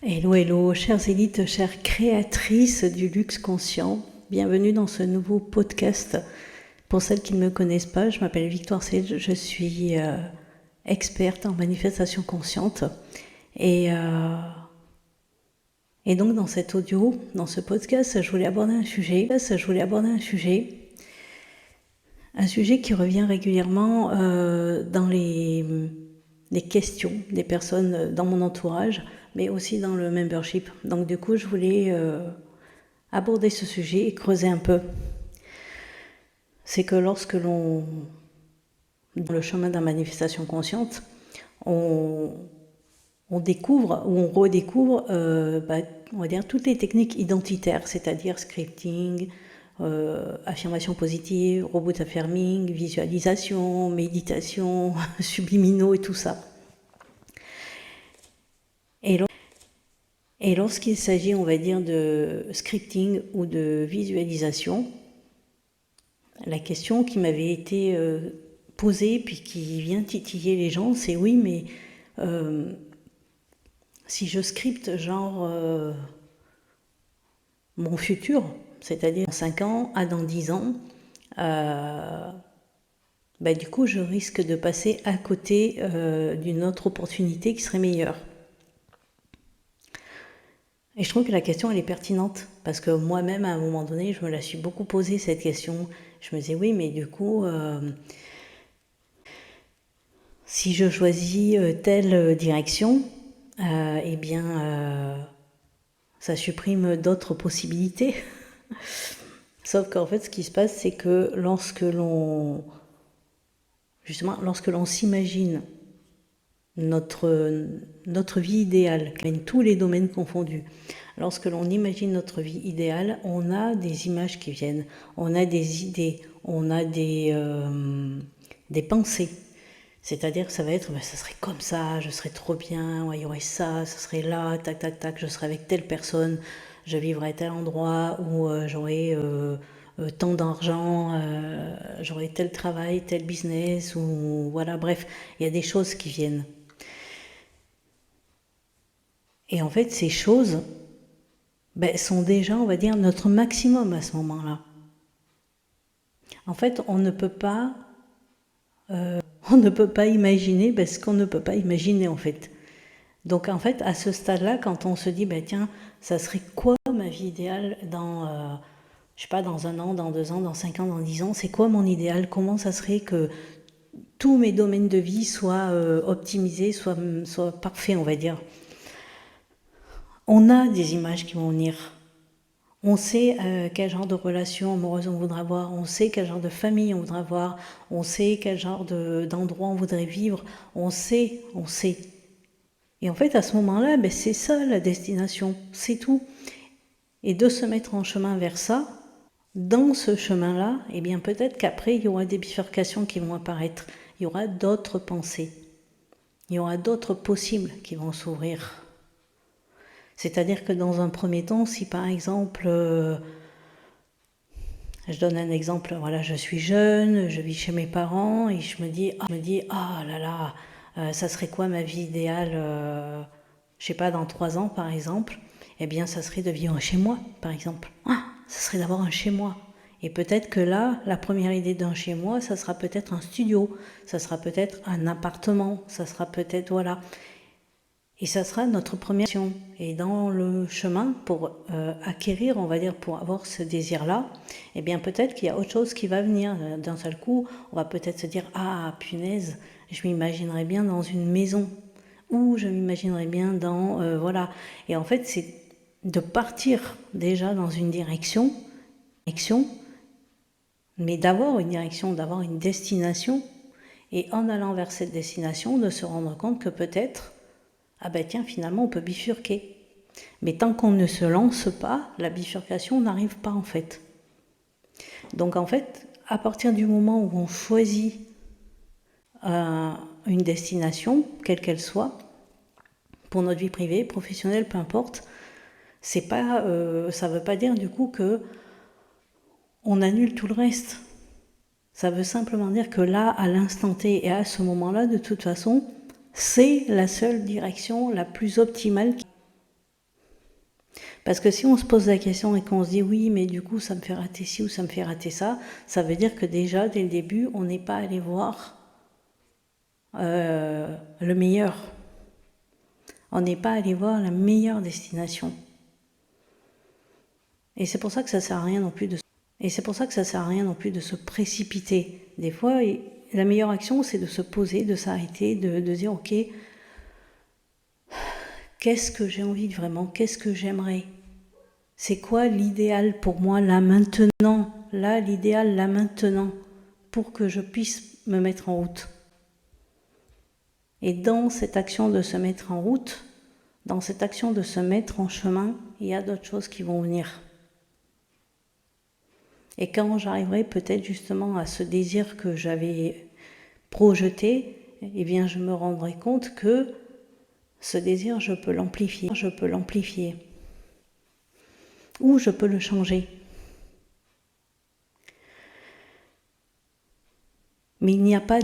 Hello, hello, chères élites, chères créatrices du luxe conscient. Bienvenue dans ce nouveau podcast. Pour celles qui ne me connaissent pas, je m'appelle Victoire Sage, je suis experte en manifestation consciente. Et donc dans cet audio, dans ce podcast, je voulais aborder un sujet qui revient régulièrement dans les questions des personnes dans mon entourage, mais aussi dans le membership. Donc du coup, je voulais aborder ce sujet et creuser un peu. C'est que lorsque l'on, dans le chemin de la manifestation consciente, on découvre ou on redécouvre, on va dire, toutes les techniques identitaires, c'est-à-dire scripting, affirmation positive, robot affirming, visualisation, méditation, subliminaux et tout ça. Et lorsqu'il s'agit, on va dire, de scripting ou de visualisation, la question qui m'avait été posée, puis qui vient titiller les gens, c'est oui, mais si je scripte genre mon futur, c'est-à-dire dans 5 ans à dans 10 ans, du coup je risque de passer à côté d'une autre opportunité qui serait meilleure. Et je trouve que la question elle est pertinente, parce que moi-même à un moment donné je me la suis beaucoup posée cette question. Je me disais oui, mais du coup si je choisis telle direction, ça supprime d'autres possibilités. Sauf qu'en fait, ce qui se passe, c'est que lorsque l'on s'imagine notre vie idéale, tous les domaines confondus, lorsque l'on imagine notre vie idéale, on a des images qui viennent, on a des idées, on a des pensées. C'est-à-dire que ça va être, ça serait comme ça, je serais trop bien, il y aurait ça serait là, tac, tac, tac, je serais avec telle personne, je vivrais à tel endroit où j'aurais tant d'argent, j'aurais tel travail, tel business, ou voilà, bref, il y a des choses qui viennent. Et en fait, ces choses sont déjà, on va dire, notre maximum à ce moment-là. En fait, on ne peut pas imaginer ce qu'on ne peut pas imaginer en fait. Donc en fait, à ce stade-là, quand on se dit, tiens, ça serait quoi ma vie idéale dans, je sais pas, dans 1 an, dans 2 ans, dans 5 ans, dans 10 ans, c'est quoi mon idéal? Comment ça serait que tous mes domaines de vie soient optimisés, soient parfaits, on va dire. On a des images qui vont venir. On sait quel genre de relation amoureuse on voudra avoir, on sait quel genre de famille on voudra avoir, on sait quel genre d'endroit on voudrait vivre, on sait. Et en fait, à ce moment-là, c'est ça la destination, c'est tout. Et de se mettre en chemin vers ça, dans ce chemin-là, peut-être qu'après, il y aura des bifurcations qui vont apparaître, il y aura d'autres pensées, il y aura d'autres possibles qui vont s'ouvrir. C'est-à-dire que dans un premier temps, si par exemple, je donne un exemple, voilà, je suis jeune, je vis chez mes parents et je me dis, ça serait quoi ma vie idéale, je sais pas, dans 3 ans par exemple, ça serait de vivre chez moi, par exemple. Ça serait d'avoir un chez moi. Et peut-être que là, la première idée d'un chez moi, ça sera peut-être un studio, ça sera peut-être un appartement, ça sera peut-être, voilà. Et ça sera notre première action. Et dans le chemin, pour acquérir, on va dire, pour avoir ce désir-là, peut-être qu'il y a autre chose qui va venir. D'un seul coup, on va peut-être se dire, ah, punaise, je m'imaginerais bien dans une maison. Ou je m'imaginerais bien dans... voilà. Et en fait, c'est de partir déjà dans une direction, mais d'avoir une direction, d'avoir une destination, et en allant vers cette destination, de se rendre compte que peut-être, finalement on peut bifurquer. Mais tant qu'on ne se lance pas, la bifurcation n'arrive pas en fait. Donc en fait, à partir du moment où on choisit une destination, quelle qu'elle soit, pour notre vie privée, professionnelle, peu importe, c'est pas, ça ne veut pas dire du coup que on annule tout le reste. Ça veut simplement dire que là, à l'instant T et à ce moment-là, de toute façon, c'est la seule direction la plus optimale. Parce que si on se pose la question et qu'on se dit oui, mais du coup ça me fait rater ci ou ça me fait rater ça, ça veut dire que déjà dès le début, on n'est pas allé voir le meilleur. On n'est pas allé voir la meilleure destination. Et c'est pour ça que ça sert à rien non plus de se précipiter. Des fois, la meilleure action, c'est de se poser, de s'arrêter, de dire ok, qu'est-ce que j'ai envie vraiment, qu'est-ce que j'aimerais, c'est quoi l'idéal pour moi là maintenant, l'idéal là maintenant, pour que je puisse me mettre en route. Et dans cette action de se mettre en route, dans cette action de se mettre en chemin, il y a d'autres choses qui vont venir. Et quand j'arriverai peut-être justement à ce désir que j'avais projeté, eh bien je me rendrai compte que ce désir, je peux l'amplifier, ou je peux le changer. Mais il n'y a pas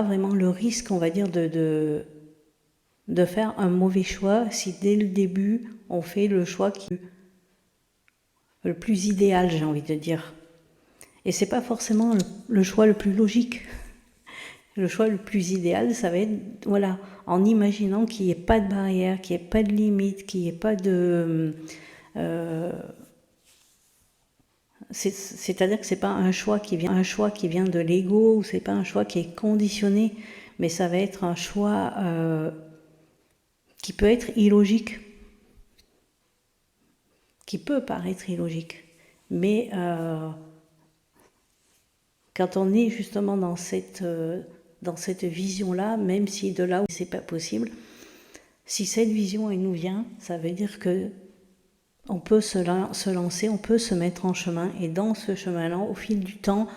vraiment le risque, on va dire, de faire un mauvais choix si dès le début on fait le choix qui est le plus idéal, j'ai envie de dire. Et c'est pas forcément le choix le plus logique. Le choix le plus idéal, ça va être, voilà, en imaginant qu'il n'y ait pas de barrière, qu'il n'y ait pas de limite, qu'il n'y ait pas de... c'est-à-dire que c'est pas un choix qui vient de l'ego, ou c'est pas un choix qui est conditionné, mais ça va être un choix qui peut être illogique, qui peut paraître illogique, mais quand on est justement dans cette vision-là, même si de là où c'est pas possible, si cette vision elle nous vient, ça veut dire que on peut se lancer, on peut se mettre en chemin, et dans ce chemin-là, au fil du temps,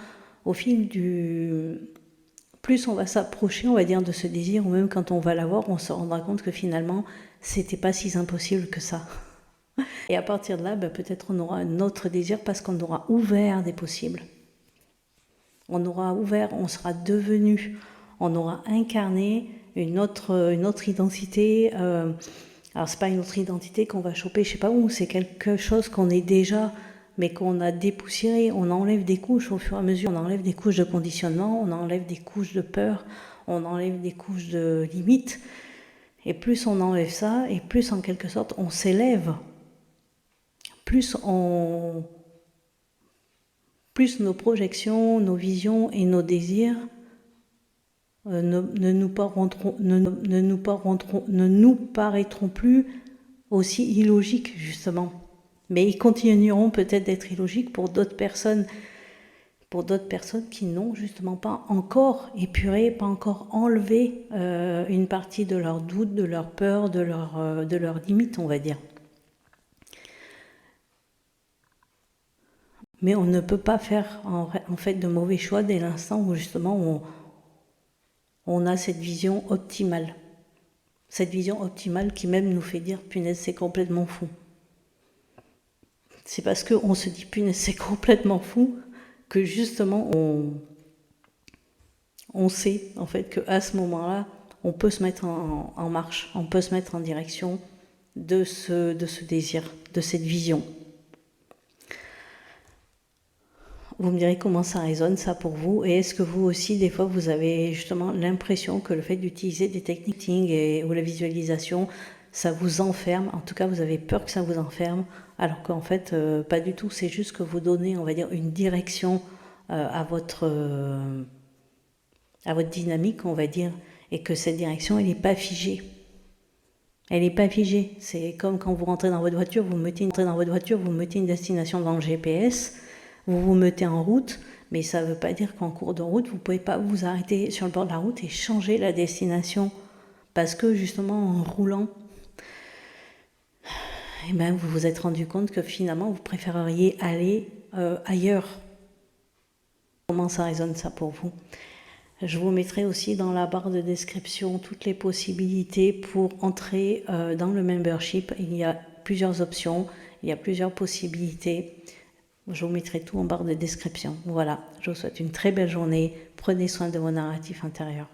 plus on va s'approcher, on va dire, de ce désir, ou même quand on va l'avoir, on se rendra compte que finalement, c'était pas si impossible que ça. Et à partir de là, peut-être on aura un autre désir parce qu'on aura ouvert des possibles. On sera devenu, on aura incarné une autre identité. Alors c'est pas une autre identité qu'on va choper, je sais pas où, c'est quelque chose qu'on est déjà, mais qu'on a dépoussiéré. On enlève des couches au fur et à mesure, on enlève des couches de conditionnement, on enlève des couches de peur, on enlève des couches de limites. Et plus on enlève ça, et plus en quelque sorte on s'élève, plus nos projections, nos visions et nos désirs ne nous paraîtront plus aussi illogiques, justement. Mais ils continueront peut-être d'être illogiques pour d'autres personnes qui n'ont justement pas encore épuré, pas encore enlevé une partie de leurs doutes, de leurs peurs, de leurs limites, on va dire. Mais on ne peut pas faire en fait de mauvais choix dès l'instant où justement on a cette vision optimale. Cette vision optimale qui même nous fait dire punaise, c'est complètement fou. C'est parce qu'on se dit punaise, c'est complètement fou que justement on sait en fait qu'à ce moment-là, on peut se mettre en marche, on peut se mettre en direction de ce désir, de cette vision. Vous me direz comment ça résonne ça pour vous, et est-ce que vous aussi des fois vous avez justement l'impression que le fait d'utiliser des techniques ou la visualisation, ça vous enferme, en tout cas vous avez peur que ça vous enferme, alors qu'en fait pas du tout, c'est juste que vous donnez, on va dire, une direction à votre dynamique, on va dire, et que cette direction elle n'est pas figée. Elle n'est pas figée, c'est comme quand vous rentrez dans votre voiture, vous mettez une destination dans le GPS, vous vous mettez en route, mais ça ne veut pas dire qu'en cours de route, vous ne pouvez pas vous arrêter sur le bord de la route et changer la destination. Parce que justement, en roulant, vous vous êtes rendu compte que finalement, vous préféreriez aller ailleurs. Comment ça résonne ça pour vous ? Je vous mettrai aussi dans la barre de description toutes les possibilités pour entrer dans le membership. Il y a plusieurs options, il y a plusieurs possibilités. Je vous mettrai tout en barre de description. Voilà, je vous souhaite une très belle journée. Prenez soin de vos narratifs intérieurs.